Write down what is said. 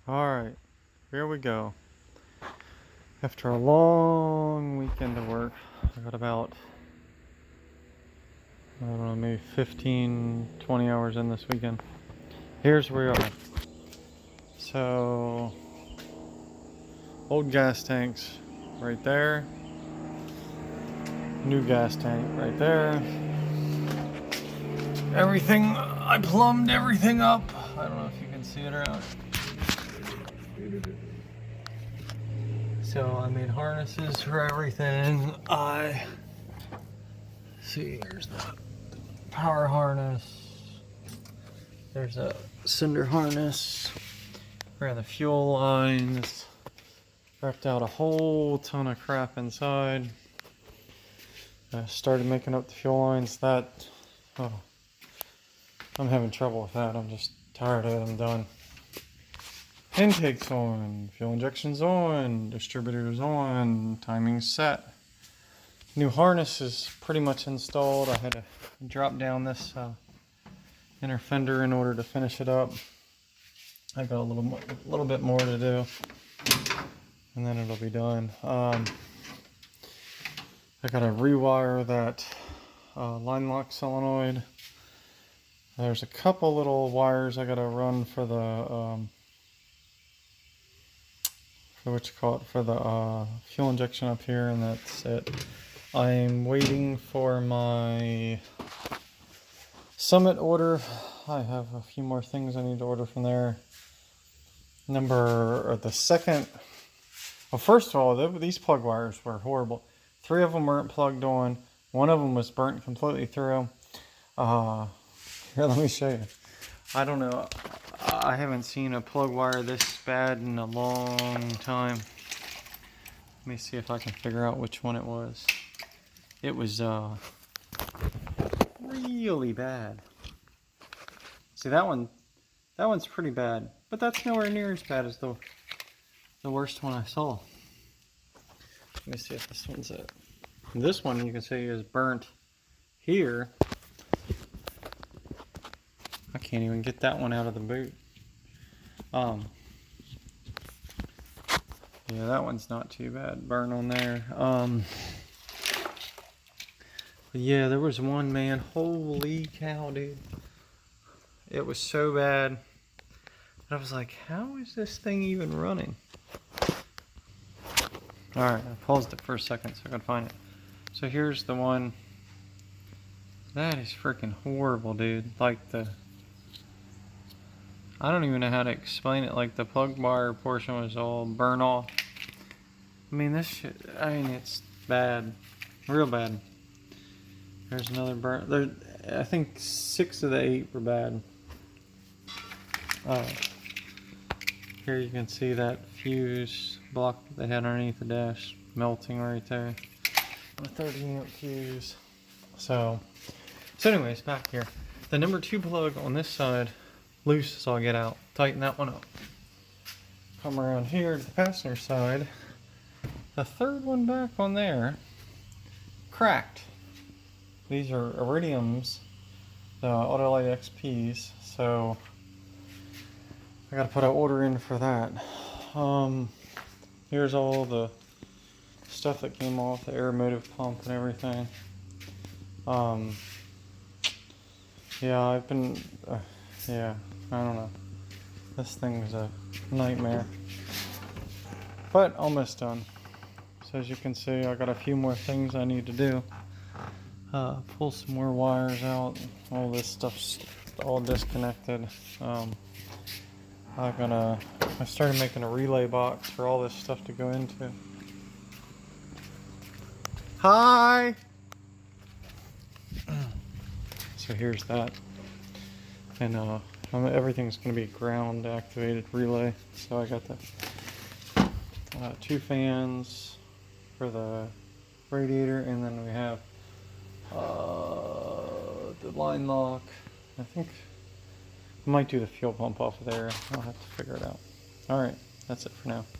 Alright, here we go. After a long weekend of work, I got about, I don't know, maybe 15, 20 hours in this weekend. Here's where we are. So, old gas tanks right there. New gas tank right there. Everything, I plumbed everything up. I don't know if you can see it or not. So I made harnesses for everything. Here's the power harness. There's a cinder harness. Ran the fuel lines. Wrapped out a whole ton of crap inside. I started making up the fuel lines. I'm having trouble with that. I'm just tired of it. I'm done. Intake's on, fuel injection's on, distributor's on, timing's set. New harness is pretty much installed. I had to drop down this inner fender in order to finish it up. I got a little bit more to do, and then it'll be done. I gotta rewire that line lock solenoid. There's a couple little wires I gotta run for the for the fuel injection up here, and that's it. I'm waiting for my Summit order. I have a few more things I need to order from there. First of all, these plug wires were horrible. 3 of them weren't plugged on. 1 of them was burnt completely through. Here, let me show you. I don't know. I haven't seen a plug wire this bad in a long time. Let me see if I can figure out which one it was. It was really bad. See, that one's pretty bad, but that's nowhere near as bad as the worst one I saw. Let me see if this one's it. This one you can see is burnt here. I can't even get that one out of the boot. Yeah, that one's not too bad. Burn on there. But yeah, there was one, man. Holy cow, dude. It was so bad. I was like, how is this thing even running? Alright, I paused it for a second so I could find it. So here's the one. That is freaking horrible, dude. Like I don't even know how to explain it. Like the plug wire portion was all burnt off. I mean, it's bad. Real bad. There's another burn. I think 6 of the 8 were bad. Here you can see that fuse block that they had underneath the dash melting right there. A 30-amp fuse. So anyways, back here. The number 2 plug on this side, loose, so I'll get out. Tighten that one up. Come around here to the passenger side. The 3rd one back on there, cracked. These are iridiums, the Autolite XPs, so I gotta put an order in for that. Here's all the stuff that came off, the air motive pump and everything. Yeah, I don't know. This thing's a nightmare. But almost done. So as you can see, I got a few more things I need to do. Pull some more wires out. All this stuff's all disconnected. I started making a relay box for all this stuff to go into. Hi! So here's that. And everything's going to be ground activated relay. So I got the 2 fans for the radiator, and then we have the line lock. I think I might do the fuel pump off of there. I'll have to figure it out. Alright, that's it for now.